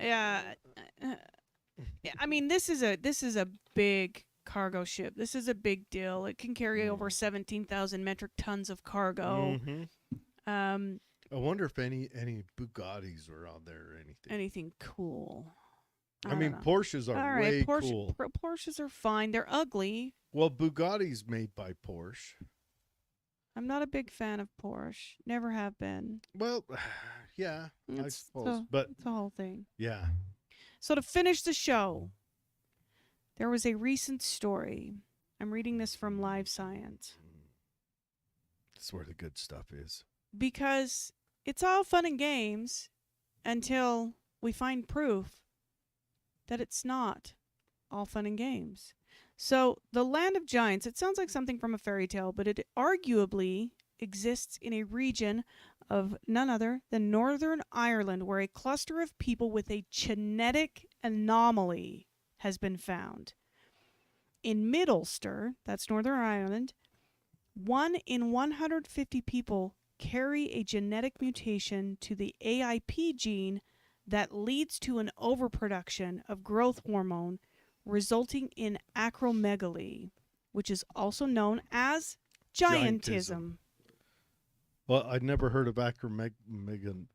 Yeah. I mean, this is a big cargo ship. This is a big deal. It can carry over 17,000 metric tons of cargo. Mm-hmm. I wonder if any Bugattis were on there or anything. Anything cool. I mean, Porsches are way cool. Porsches are fine. They're ugly. Well, Bugatti's made by Porsche. I'm not a big fan of Porsche. Never have been. Well, yeah, I suppose. But it's the whole thing. Yeah. So to finish the show, there was a recent story. I'm reading this from Live Science. That's where the good stuff is. Because it's all fun and games until we find proof that it's not all fun and games. So the land of giants, it sounds like something from a fairy tale, but it arguably exists in a region of none other than Northern Ireland, where a cluster of people with a genetic anomaly has been found. In Mid-Ulster, that's Northern Ireland, 1 in 150 people carry a genetic mutation to the AIP gene that leads to an overproduction of growth hormone, resulting in acromegaly, which is also known as giantism. Well, I'd never heard of acromegaly.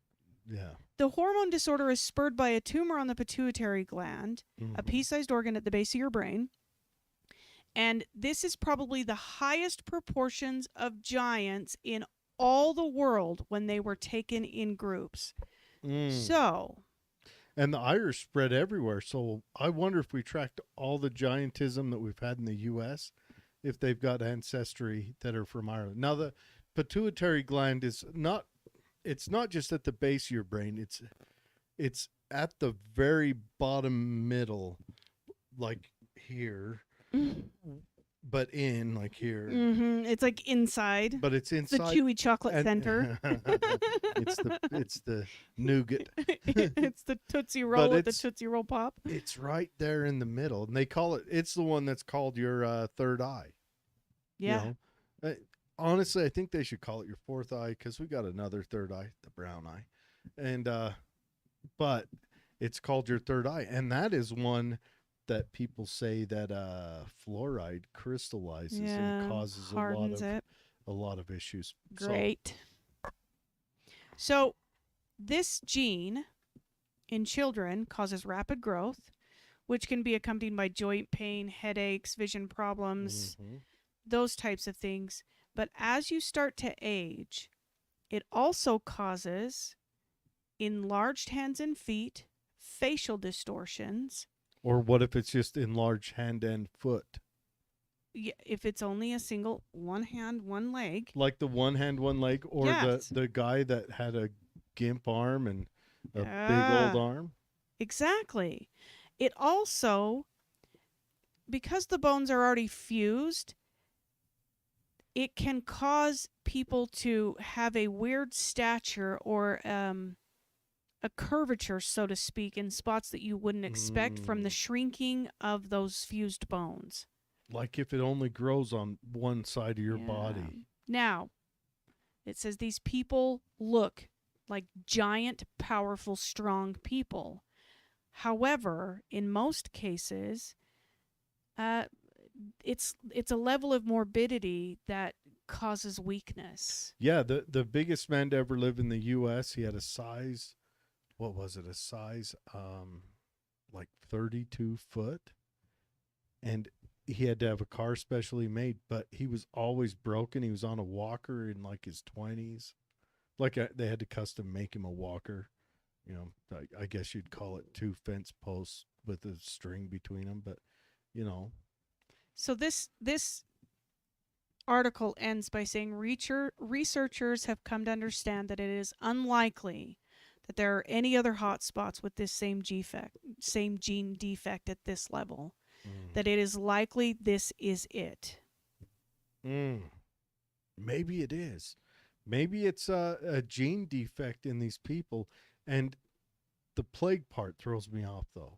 Yeah. The hormone disorder is spurred by a tumor on the pituitary gland, a pea-sized organ at the base of your brain. And this is probably the highest proportions of giants in all the world when they were taken in groups. So. And the Irish spread everywhere. So I wonder if we tracked all the giantism that we've had in the U.S., if they've got ancestry that are from Ireland. Now, the pituitary gland is not, it's not just at the base of your brain. It's at the very bottom middle, like here. But in like here, it's like inside. But it's inside the chewy chocolate center. it's the nougat. It's the Tootsie Roll with the Tootsie Roll Pop. It's right there in the middle, and they call it. It's the one that's called your third eye. Yeah. You know? Honestly, I think they should call it your fourth eye because we got another third eye, the brown eye, and but it's called your third eye, and that is one that people say that fluoride crystallizes and causes a lot of issues. Great. So this gene in children causes rapid growth, which can be accompanied by joint pain, headaches, vision problems, those types of things. But as you start to age, it also causes enlarged hands and feet, facial distortions. Or what if it's just enlarged hand and foot? Yeah, if it's only a single one hand, one leg. Like the one hand, one leg, or the guy that had a gimp arm and a big old arm? Exactly. It also, because the bones are already fused, it can cause people to have a weird stature or a curvature, so to speak, in spots that you wouldn't expect from the shrinking of those fused bones. Like if it only grows on one side of your body. Now, it says these people look like giant, powerful, strong people. However, in most cases, it's a level of morbidity that causes weakness. Yeah, the biggest man to ever live in the U.S., he had a size, what was it, a size like 32 foot. And he had to have a car specially made, but he was always broken. He was on a walker in like his 20s. Like they had to custom make him a walker. You know, I guess you'd call it 2 fence posts with a string between them, but you know. So this article ends by saying researchers have come to understand that it is unlikely that there are any other hotspots with this same gene defect at this level. That it is likely this is it. Maybe it is. Maybe it's a gene defect in these people, and the plague part throws me off, though.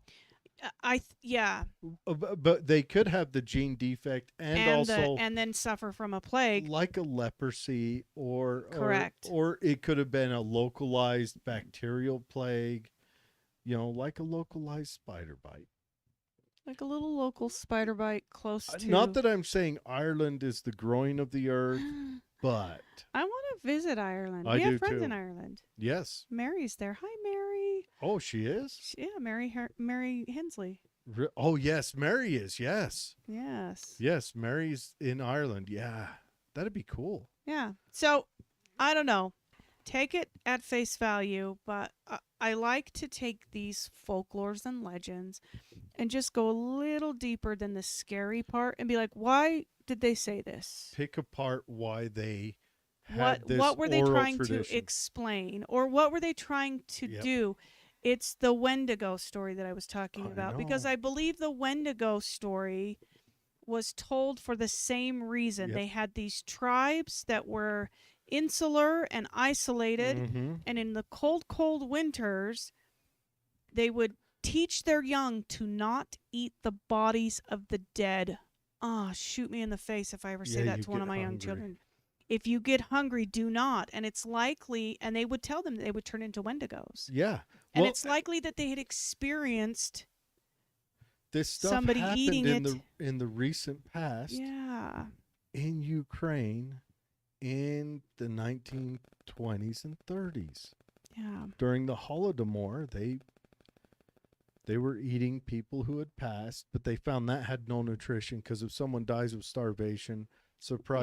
Yeah. But they could have the gene defect and then suffer from a plague, like a leprosy, correct, or it could have been a localized bacterial plague, you know, like a localized spider bite. Like a little local spider bite close to... Not that I'm saying Ireland is the groin of the earth, but... I want to visit Ireland. I we do have friends too. in Ireland. Yes. Mary's there. Hi, Mary. Oh, she is? Yeah, Mary Hensley. Oh, yes, Mary is, yes. Yes. Yes, Mary's in Ireland. Yeah, that'd be cool. Yeah. So, I don't know. Take it at face value, but I like to take these folklores and legends and just go a little deeper than the scary part and be like, why did they say this? Pick apart why they had this what were they oral trying tradition to explain, or what were they trying to do? It's the Wendigo story that I was talking about, because I believe the Wendigo story was told for the same reason. They had these tribes that were insular and isolated, and in the cold winters, they would teach their young to not eat the bodies of the dead. Shoot me in the face if I ever say that to one of my young children. If you get hungry, do not. And it's likely, and they would tell them that they would turn into Wendigos. Yeah. And it's likely that they had experienced this stuff somebody eating it in the recent past. Yeah. In Ukraine in the 1920s and 30s. Yeah. During the Holodomor, they were eating people who had passed, but they found that had no nutrition, because if someone dies of starvation,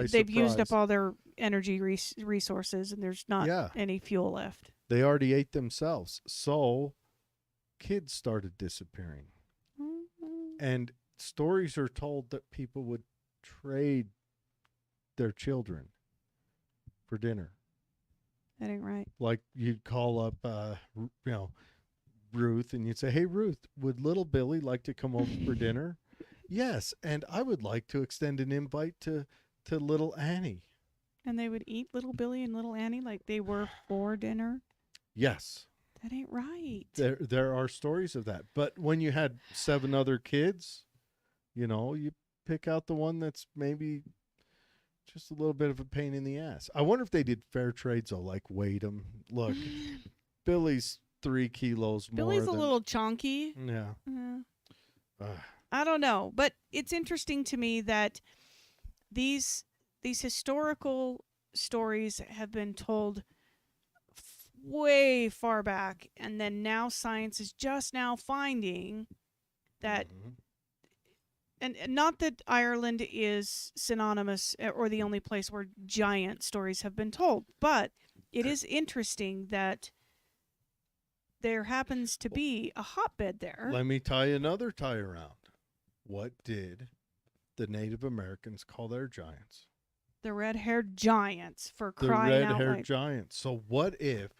they've used up all their energy resources, and there's not any fuel left. They already ate themselves. So kids started disappearing. And stories are told that people would trade their children for dinner. That ain't right. Like you'd call up, Ruth, and you'd say, "Hey, Ruth, would little Billy like to come over for dinner?" "Yes, and I would like to extend an invite to little Annie." And they would eat little Billy and little Annie like they were for dinner? Yes. That ain't right. There are stories of that. But when you had 7 other kids, you pick out the one that's maybe just a little bit of a pain in the ass. I wonder if they did fair trades, though, like weighed them. Look, Billy's 3 kilos more. Billy's a little chonky. Yeah. I don't know. But it's interesting to me that these historical stories have been told way far back, and then now science is just now finding that and not that Ireland is synonymous or the only place where giant stories have been told, but it is interesting that there happens to be a hotbed there. Let me tie another tie around. What did the Native Americans call their giants? The red-haired giants, for crying out loud. The red-haired giants. So what if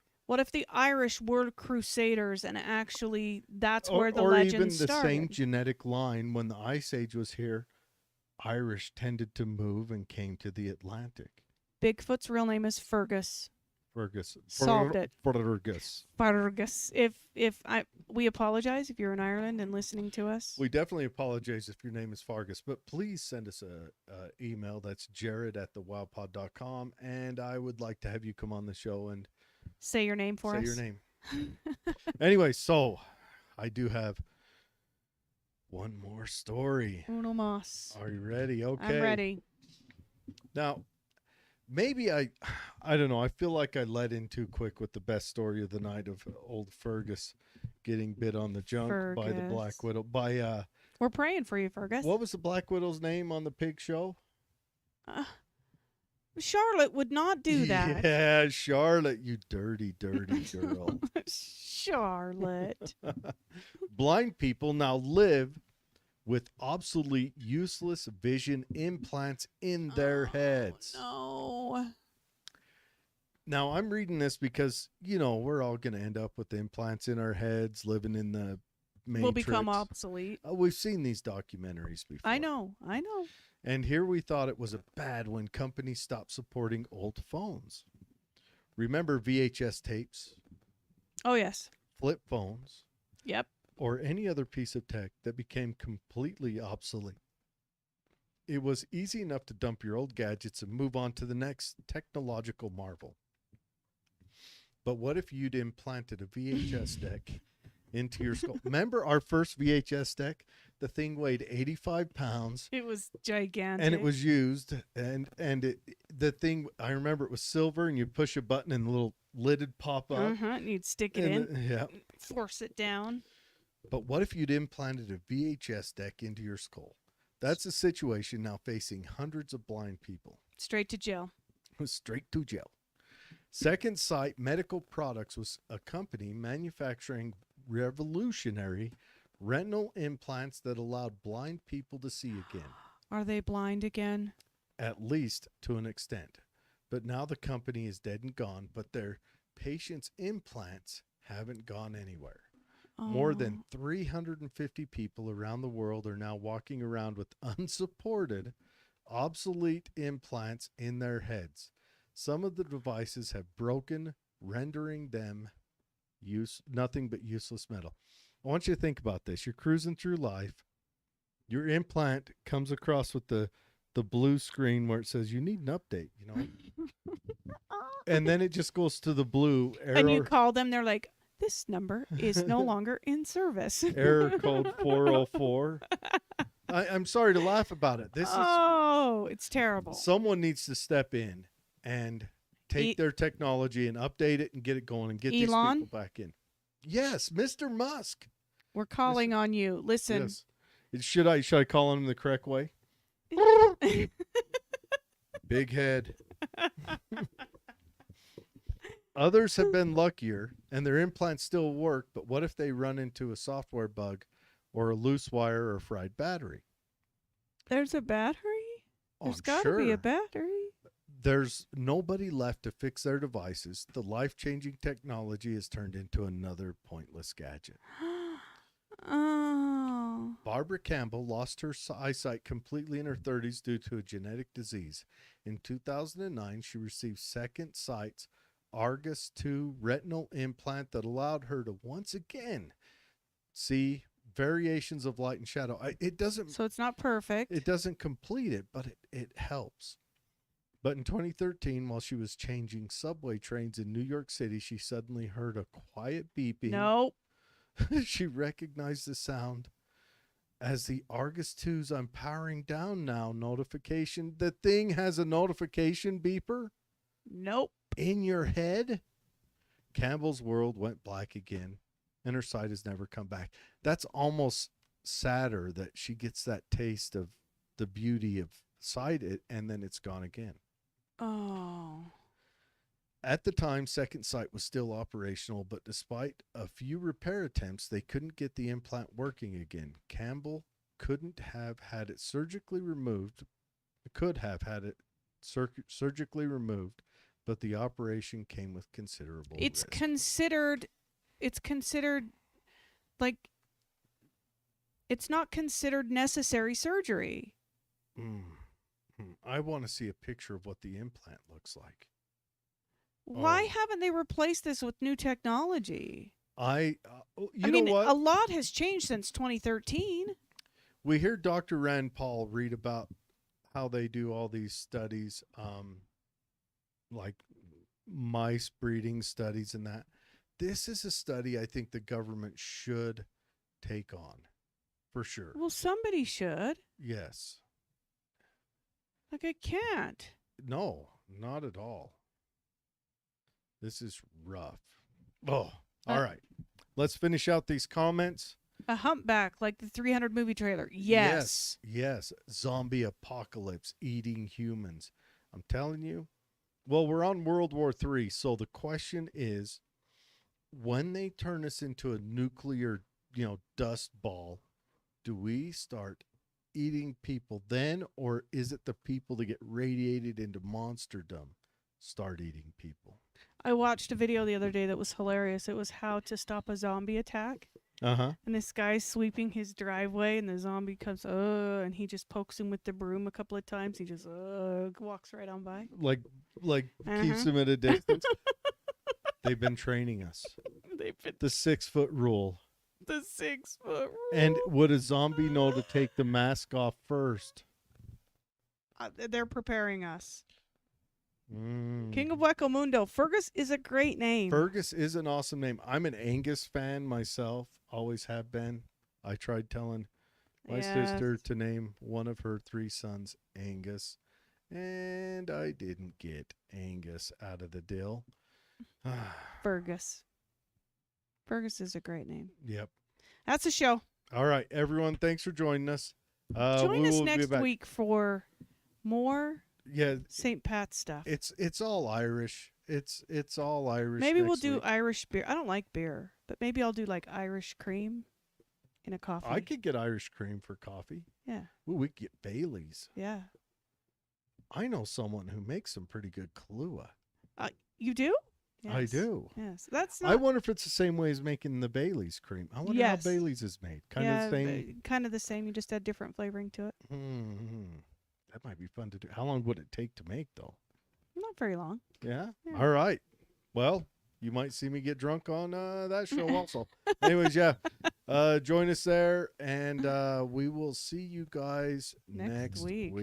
the Irish were crusaders, and actually that's where the legend started? Or even the same genetic line, when the Ice Age was here, Irish tended to move and came to the Atlantic. Bigfoot's real name is Fergus. Fergus. Solved it. Fergus. Fergus. We apologize if you're in Ireland and listening to us. We definitely apologize if your name is Fargus, but please send us a email. That's jared@thewildpod.com, and I would like to have you come on the show and say your name for us. Say your name. Anyway, so I do have one more story. Uno mas. Are you ready? Okay. I'm ready. Now, maybe I don't know. I feel like I led in too quick with the best story of the night of old Fergus getting bit on the junk by the Black Widow. We're praying for you, Fergus. What was the Black Widow's name on the pig show? Charlotte would not do that. Yeah, Charlotte, you dirty, dirty girl. Charlotte. Blind people now live with obsolete, useless vision implants in their heads. No. Now, I'm reading this because, we're all going to end up with implants in our heads, living in the Matrix. We'll become obsolete. We've seen these documentaries before. I know. And here we thought it was bad when companies stopped supporting old phones. Remember VHS tapes? Oh, yes. Flip phones? Yep. Or any other piece of tech that became completely obsolete. It was easy enough to dump your old gadgets and move on to the next technological marvel. But what if you'd implanted a VHS deck into your skull? Remember our first VHS deck? The thing weighed 85 pounds. It was gigantic. And it was used. The thing, I remember it was silver, and you push a button and the little lid would pop up. And you'd stick it in. Force it down. But what if you'd implanted a VHS deck into your skull? That's a situation now facing hundreds of blind people. Straight to jail. Straight to jail. Second Sight Medical Products was a company manufacturing revolutionary retinal implants that allowed blind people to see again. Are they blind again? At least to an extent. But now the company is dead and gone, but their patients' implants haven't gone anywhere. More than 350 people around the world are now walking around with unsupported, obsolete implants in their heads. Some of the devices have broken, rendering them nothing but useless metal. I want you to think about this. You're cruising through life. Your implant comes across with the blue screen where it says you need an update, and then it just goes to the blue arrow. And you call them, they're like, this number is no longer in service. Error code 404. I'm sorry to laugh about it. It's terrible. Someone needs to step in and take their technology and update it and get it going and get these people back in. Yes, Mr. Musk. We're calling on you. Listen. Yes. Should I call on him the correct way? Big head. Others have been luckier and their implants still work, but what if they run into a software bug or a loose wire or a fried battery? There's a battery? There's got to be a battery. There's nobody left to fix their devices. The life-changing technology has turned into another pointless gadget. Oh. Barbara Campbell lost her eyesight completely in her 30s due to a genetic disease. In 2009, she received Second Sight's Argus 2 retinal implant that allowed her to once again see variations of light and shadow. So it's not perfect. It doesn't complete it, but it helps. But in 2013, while she was changing subway trains in New York City, she suddenly heard a quiet beeping. Nope. She recognized the sound as the Argus 2's "I'm powering down now" notification. The thing has a notification beeper? Nope. In your head? Campbell's world went black again, and her sight has never come back. That's almost sadder that she gets that taste of the beauty of sight, and then it's gone again. Oh. At the time, Second Sight was still operational, but despite a few repair attempts, they couldn't get the implant working again. Campbell couldn't have had it surgically removed, but the operation came with considerable risk. It's considered like, it's not considered necessary surgery. I want to see a picture of what the implant looks like. Why haven't they replaced this with new technology? I mean, know what? A lot has changed since 2013. We hear Dr. Rand Paul read about how they do all these studies, like mice breeding studies and that. This is a study I think the government should take on, for sure. Well, somebody should. Yes. Like, I can't. No, not at all. This is rough. Oh, all right. Let's finish out these comments. A humpback, like the 300 movie trailer. Yes. Yes. Zombie apocalypse, eating humans. I'm telling you. Well, we're on World War III, so the question is, when they turn us into a nuclear, dust ball, do we start eating people then, or is it the people that get radiated into monsterdom start eating people? I watched a video the other day that was hilarious. It was how to stop a zombie attack. Uh-huh. And this guy's sweeping his driveway, and the zombie comes, and he just pokes him with the broom a couple of times. He just walks right on by. Like keeps him at a distance. They've been training us. The 6-foot rule. The 6-foot rule. And would a zombie know to take the mask off first? They're preparing us. Mm. King of Hueco Mundo. Fergus is a great name. Fergus is an awesome name. I'm an Angus fan myself. Always have been. I tried telling my sister to name one of her 3 sons Angus, and I didn't get Angus out of the deal. Fergus. Fergus is a great name. Yep. That's a show. All right, everyone. Thanks for joining us. Join us next week for more St. Pat's stuff. It's all Irish. It's all Irish. Maybe we'll do Irish beer. I don't like beer, but maybe I'll do like Irish cream in a coffee. I could get Irish cream for coffee. Yeah. Ooh, we could get Bailey's. Yeah. I know someone who makes some pretty good Kahlua. You do? Yes. I do. Yes. That's not... I wonder if it's the same way as making the Bailey's cream. I wonder how Bailey's is made. Kind of the same. Kind of the same. You just add different flavoring to it. Mm-hmm. That might be fun to do. How long would it take to make, though? Not very long. Yeah? All right. Well, you might see me get drunk on that show also. Anyways, join us there, and we will see you guys next week.